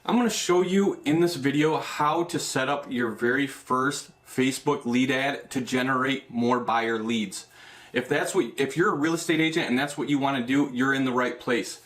I'm going to show you in this video how to set up your very first Facebook lead ad to generate more buyer leads. If you're a real estate agent and that's what you want to do, you're in the right place.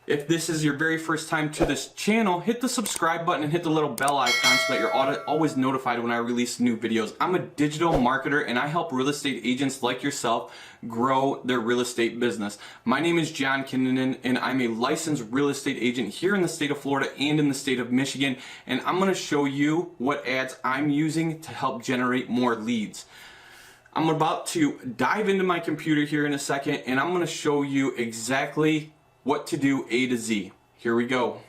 If this is your very first time to this channel, hit the subscribe button and hit the little bell icon so that you're always notified when I release new videos. I'm a digital marketer and I help real estate agents like yourself grow their real estate business. My name is John Kinnunen and I'm a licensed real estate agent here in the state of Florida and in the state of Michigan. And I'm going to show you what ads I'm using to help generate more leads. I'm about to dive into my computer here in a second and I'm going to show you exactly what to do A to Z. Here we go.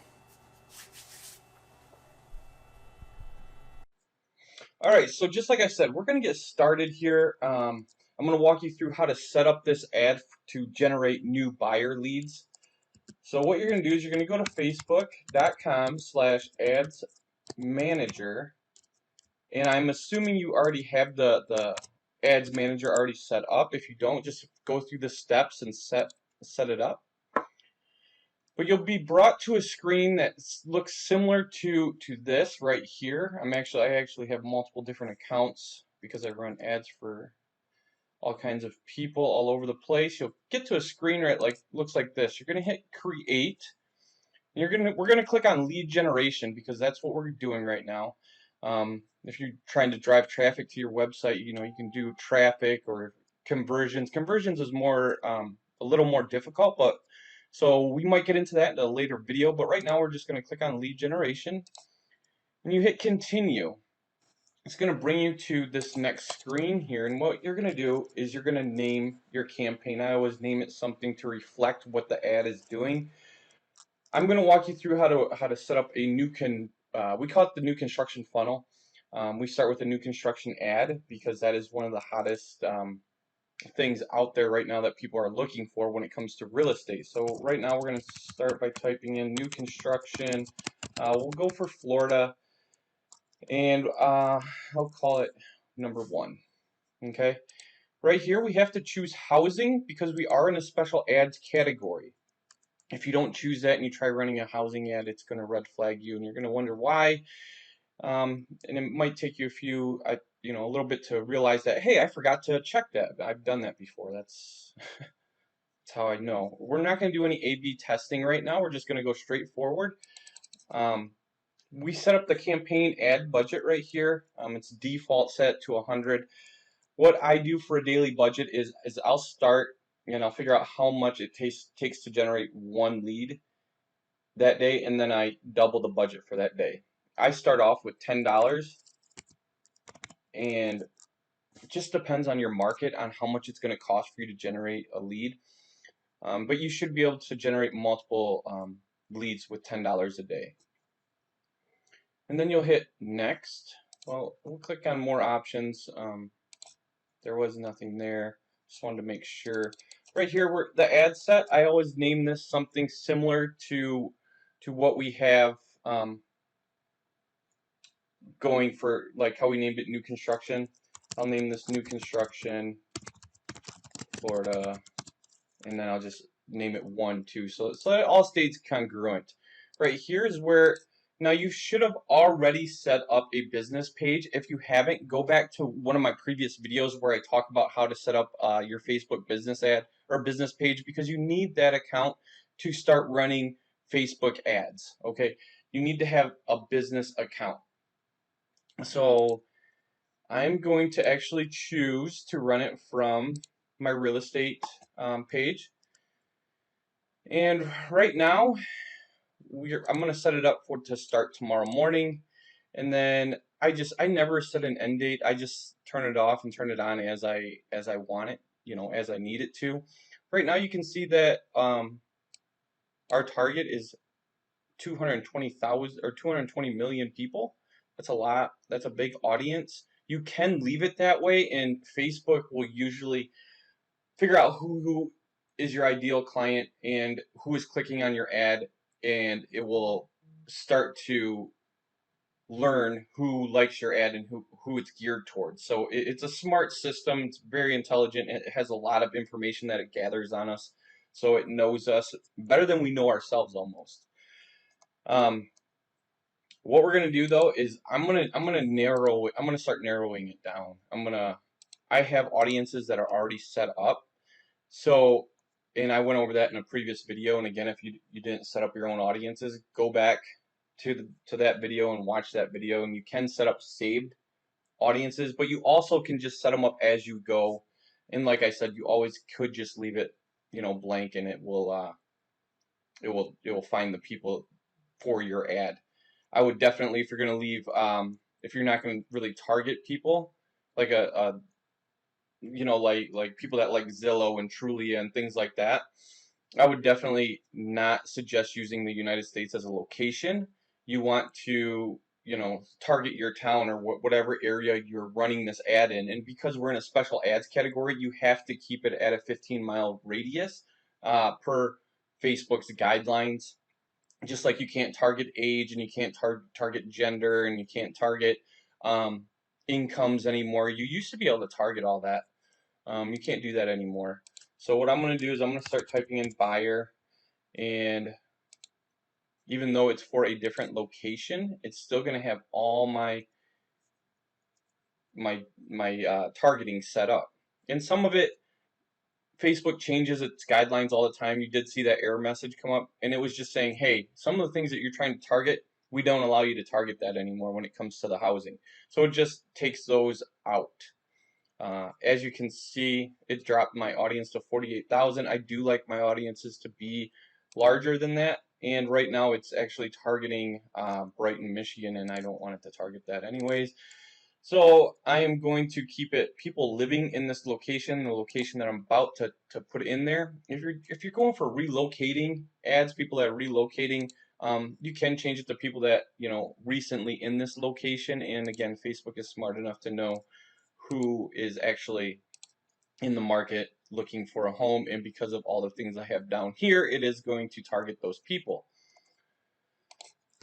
All right, so just like I said, we're going to get started here. I'm going to walk you through how to set up this ad to generate new buyer leads. So what you're going to do is you're going to go to facebook.com/ads manager, and I'm assuming you already have the ads manager already set up. If you don't, just go through the steps and set it up. But you'll be brought to a screen that looks similar to this right here. I actually have multiple different accounts because I run ads for all kinds of people all over the place. You'll get to a screen right looks like this. You're going to hit create. And we're gonna click on lead generation because that's what we're doing right now. If you're trying to drive traffic to your website, you can do traffic or conversions. Conversions is more a little more difficult, but so we might get into that in a later video. But right now we're just going to click on lead generation, and you hit continue. It's going to bring you to this next screen here, and what you're going to do is you're going to name your campaign. I always name it something to reflect what the ad is doing. I'm going to walk you through how to set up a new we call it the new construction funnel. We start with a new construction ad because that is one of the hottest things out there right now that people are looking for when it comes to real estate. So right now we're going to start by typing in new construction. We'll go for Florida, and I'll call it number 1. Okay. Right here we have to choose housing because we are in a special ads category. If you don't choose that and you try running a housing ad, it's going to red flag you, and you're going to wonder why. And it might take you a little bit to realize that, hey, I forgot to check that. I've done that before. That's how I know. We're not going to do any A/B testing right now. We're just going to go straight forward. We set up the campaign ad budget right here. It's default set to 100. What I do for a daily budget is I'll start and I'll figure out how much it takes to generate one lead that day, and then I double the budget for that day. I start off with $10, and it just depends on your market on how much it's going to cost for you to generate a lead. But you should be able to generate multiple leads with $10 a day. And then you'll hit next. Well, we'll click on more options. There was nothing there. Just wanted to make sure. Right here, the ad set, I always name this something similar to what we have going for, like how we named it new construction. I'll name this new construction Florida, and then I'll just name it 1, 2. So it all stays congruent. Right here is where, now you should have already set up a business page. If you haven't, go back to one of my previous videos where I talk about how to set up your Facebook business ad or business page, because you need that account to start running Facebook ads. Okay, you need to have a business account. So I'm going to actually choose to run it from my real estate page. And right now, I'm going to set it up to start tomorrow morning. And then I never set an end date. I just turn it off and turn it on as I want it, as I need it to. Right now you can see that our target is 220,000 or 220 million people. That's a lot. That's a big audience. You can leave it that way, and Facebook will usually figure out who is your ideal client and who is clicking on your ad, and it will start to learn who likes your ad and who it's geared towards. So it's a smart system. It's very intelligent. It has a lot of information that it gathers on us, so it knows us better than we know ourselves almost. What we're gonna do though is I'm gonna start narrowing it down. I have audiences that are already set up. So, and I went over that in a previous video. And again, if you didn't set up your own audiences, go back to that video and watch that video. And you can set up saved audiences, but you also can just set them up as you go. And like I said, you always could just leave it, blank, and it will find the people for your ad. I would definitely, if you're going to leave, if you're not going to really target people, like like people that like Zillow and Trulia and things like that, I would definitely not suggest using the United States as a location. You want to, target your town or whatever area you're running this ad in. And because we're in a special ads category, you have to keep it at a 15-mile radius per Facebook's guidelines. Just like you can't target age and you can't target gender and you can't target um, incomes anymore. You used to be able to target all that. You can't do that anymore. So what I'm going to do is I'm going to start typing in buyer, and even though it's for a different location, it's still going to have all my targeting set up. And some of it, Facebook changes its guidelines all the time. You did see that error message come up, and it was just saying, hey, some of the things that you're trying to target, we don't allow you to target that anymore when it comes to the housing. So it just takes those out. As you can see, it dropped my audience to 48,000. I do like my audiences to be larger than that. And right now it's actually targeting Brighton, Michigan, and I don't want it to target that anyways. So I am going to keep it people living in this location, the location that I'm about to put in there. If you're going for relocating ads, people that are relocating, you can change it to people that recently in this location. And again, Facebook is smart enough to know who is actually in the market looking for a home, and because of all the things I have down here, it is going to target those people.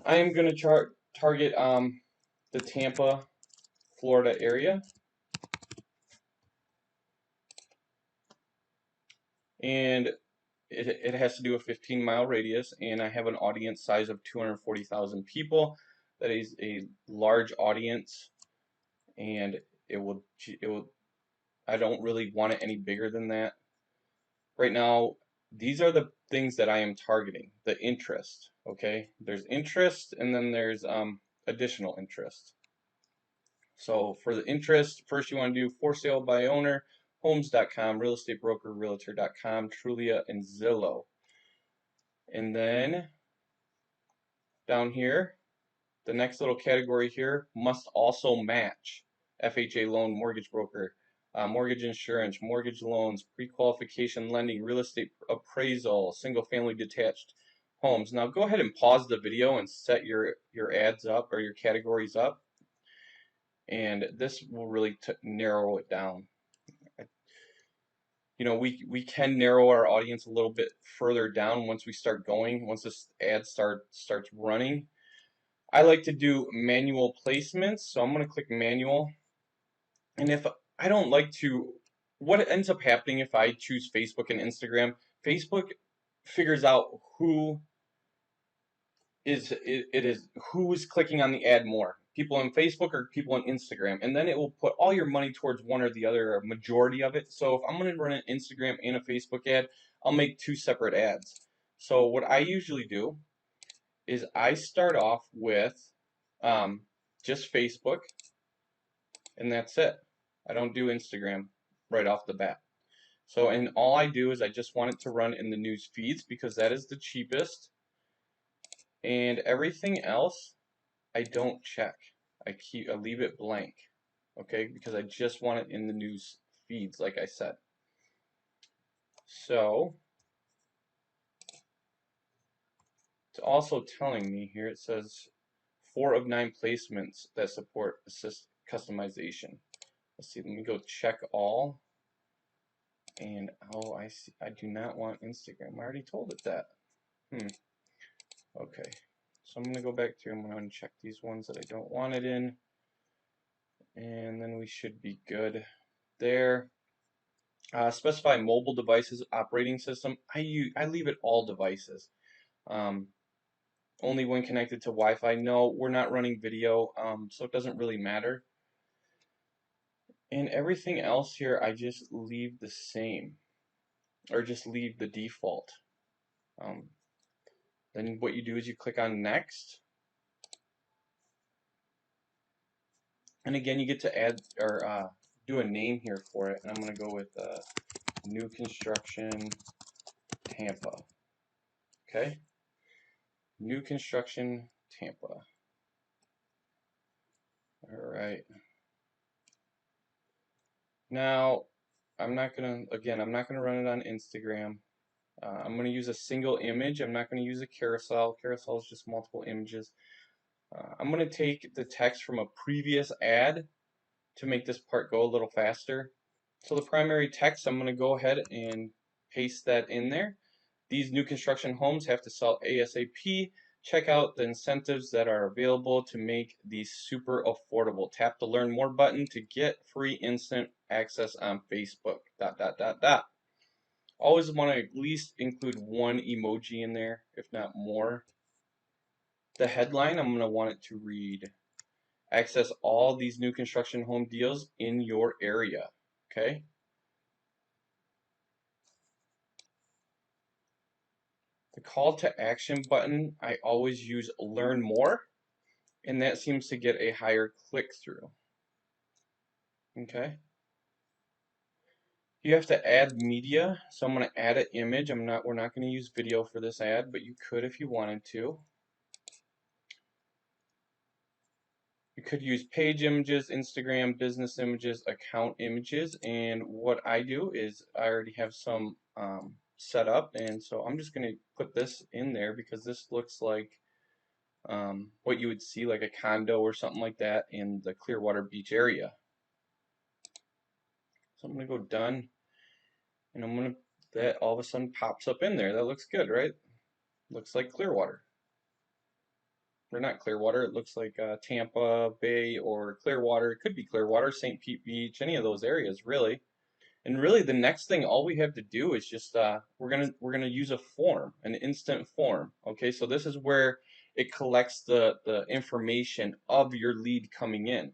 I am going to target the Tampa, Florida area, and it has to do a 15-mile radius, and I have an audience size of 240,000 people. That is a large audience, and it will I don't really want it any bigger than that. Right now, these are the things that I am targeting. The interest, okay? There's interest, and then there's additional interest. So for the interest, first you want to do for sale by owner, homes.com, real estate broker, realtor.com, Trulia, and Zillow. And then down here, the next little category here, must also match. FHA loan, mortgage broker, mortgage insurance, mortgage loans, pre-qualification lending, real estate appraisal, single family detached homes. Now go ahead and pause the video and set your ads up or your categories up, and this will really narrow it down. We can narrow our audience a little bit further down once we start going, once this ad starts running. I like to do manual placements, so I'm going to click manual. And if I don't like to, what ends up happening if I choose Facebook and Instagram, Facebook figures out who is clicking on the ad more, people on Facebook or people on Instagram, and then it will put all your money towards one or the other, or a majority of it. So if I'm going to run an Instagram and a Facebook ad, I'll make two separate ads. So what I usually do is I start off with just Facebook, and that's it. I don't do Instagram right off the bat. So, and all I do is I just want it to run in the news feeds because that is the cheapest, and everything else I don't check. I leave it blank, okay, because I just want it in the news feeds, like I said. So it's also telling me here, it says 4 of 9 placements that support assist customization. Let's see, let me go check all. And oh, I see, I do not want Instagram. I already told it that. Okay, so I'm going to go back to, I'm going to uncheck these ones that I don't want it in, and then we should be good there. Specify mobile devices operating system. I leave it all devices. only when connected to Wi-Fi. No, we're not running video, so it doesn't really matter. And everything else here, I just leave the same, or just leave the default. Then what you do is you click on Next, and again you get to add or do a name here for it. And I'm going to go with New Construction Tampa. Okay, New Construction Tampa. All right. Now, I'm not gonna run it on Instagram. I'm gonna use a single image. I'm not gonna use a carousel. Carousel is just multiple images. I'm gonna take the text from a previous ad to make this part go a little faster. So the primary text, I'm gonna go ahead and paste that in there. These new construction homes have to sell ASAP. Check out the incentives that are available to make these super affordable. Tap the Learn More button to get free instant access on Facebook. ... Always want to at least include one emoji in there, if not more. The headline, I'm going to want it to read, access all these new construction home deals in your area. Okay? The call to action button, I always use Learn More, and that seems to get a higher click-through. Okay? You have to add media, so I'm going to add an image. We're not going to use video for this ad, but you could if you wanted to. You could use page images, Instagram, business images, account images, and what I do is I already have some set up, and so I'm just going to put this in there because this looks like what you would see like a condo or something like that in the Clearwater Beach area. So I'm going to go done, and I'm going to, that all of a sudden pops up in there. That looks good, right? Looks like Clearwater. Or not Clearwater, it looks like Tampa Bay or Clearwater. It could be Clearwater, St. Pete Beach, any of those areas really. And really the next thing, all we have to do is just we're gonna use a form, an instant form. Okay, so this is where it collects the information of your lead coming in.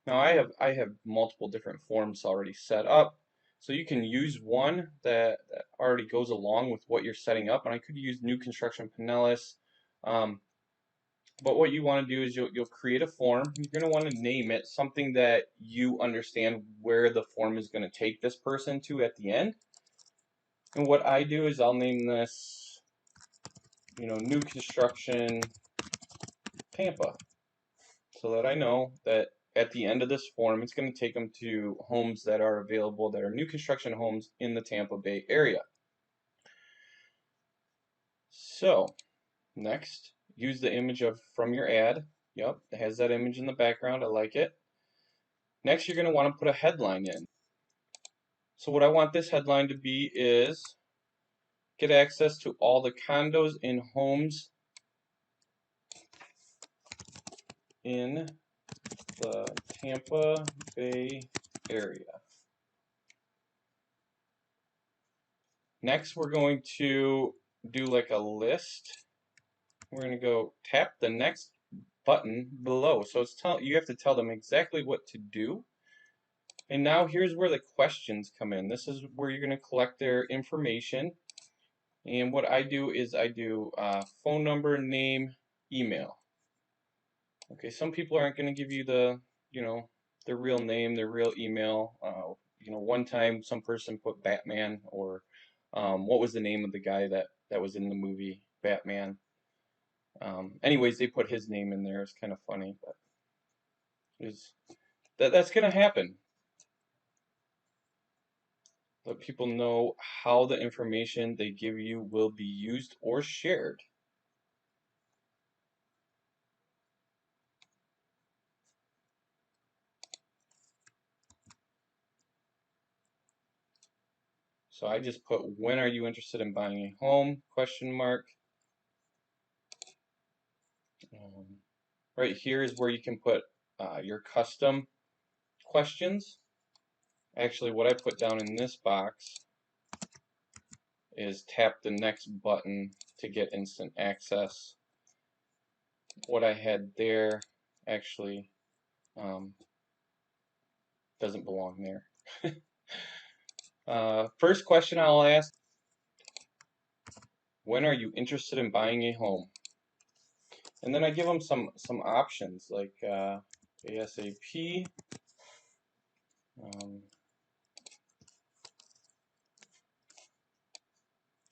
Now I have multiple different forms already set up, so you can use one that already goes along with what you're setting up. And I could use New Construction Pinellas. But what you want to do is you'll create a form. You're going to want to name it something that you understand where the form is going to take this person to at the end. And what I do is I'll name this, New Construction Tampa, so that I know that at the end of this form it's going to take them to homes that are available that are new construction homes in the Tampa Bay area. So next, use the image from your ad. Yep, it has that image in the background. I like it. Next, you're going to want to put a headline in. So what I want this headline to be is get access to all the condos and homes in the Tampa Bay area. Next, we're going to do like a list. We're going to go tap the next button below. So it's you have to tell them exactly what to do. And now here's where the questions come in. This is where you're going to collect their information. And what I do is I do phone number, name, email. Okay, some people aren't going to give you the, their real name, their real email. One time some person put Batman, or what was the name of the guy that was in the movie Batman? Anyways, they put his name in there. It's kind of funny, but that's going to happen. Let people know how the information they give you will be used or shared. So I just put, when are you interested in buying a home? Question mark. Right here is where you can put your custom questions. Actually, what I put down in this box is tap the next button to get instant access. what I had there actually doesn't belong there. First question I'll ask, when are you interested in buying a home? And then I give them some options like ASAP,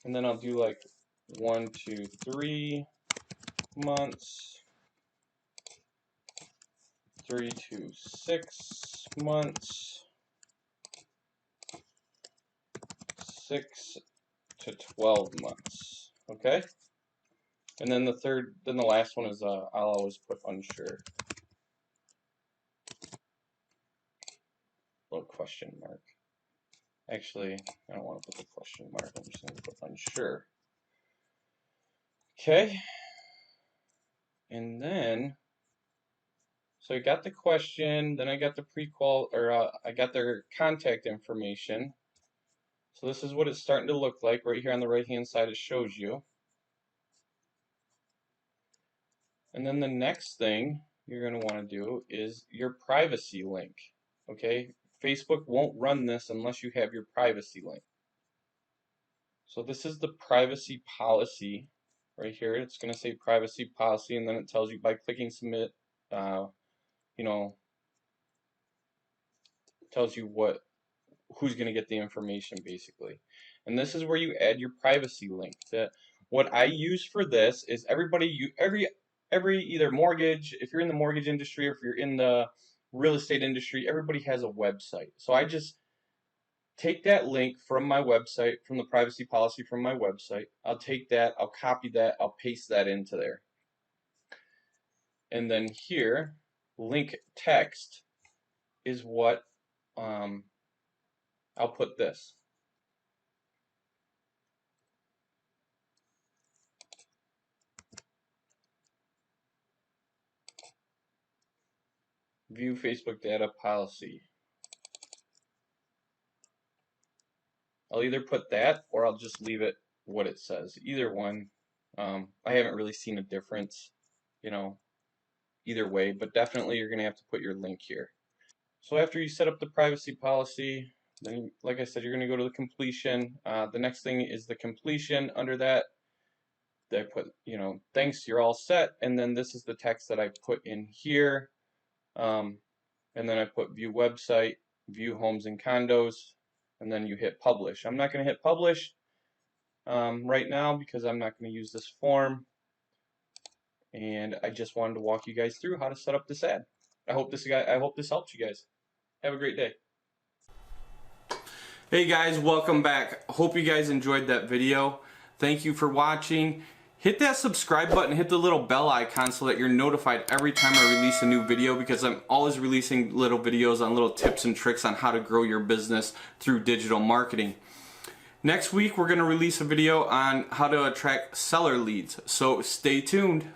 and then I'll do like 1 to 3 months, 3 to 6 months, 6 to 12 months. Okay? And then the last one is I'll always put unsure. Little question mark. Actually, I don't want to put the question mark. I'm just going to put unsure. Okay. And then, so I got the question, then I got the pre-qual, or I got their contact information. So this is what it's starting to look like. Right here on the right-hand side, it shows you. And then the next thing you're going to want to do is your privacy link. Okay? Facebook won't run this unless you have your privacy link. So this is the privacy policy right here. It's going to say privacy policy, and then it tells you by clicking submit, you know, tells you who's going to get the information basically. And this is where you add your privacy link. What I use for this is every either mortgage, if you're in the mortgage industry or if you're in the real estate industry, everybody has a website. So I just take that link from my website, from the privacy policy from my website. I'll take that, I'll copy that, I'll paste that into there. And then here, link text is what I'll put this. View Facebook data policy. I'll either put that or I'll just leave it what it says. Either one. I haven't really seen a difference, either way, but definitely you're going to have to put your link here. So after you set up the privacy policy, then like I said, you're going to go to the completion. The next thing is the completion. Under that, I put, thanks, you're all set. And then this is the text that I put in here. And then I put view website, view homes and condos, and then you hit publish. I'm not going to hit publish right now because I'm not going to use this form, and I just wanted to walk you guys through how to set up this ad. I hope this helps you guys. Have a great day. Hey guys, welcome back. Hope you guys enjoyed that video. Thank you for watching. Hit that subscribe button, hit the little bell icon so that you're notified every time I release a new video, because I'm always releasing little videos on little tips and tricks on how to grow your business through digital marketing. Next week, we're going to release a video on how to attract seller leads, so stay tuned.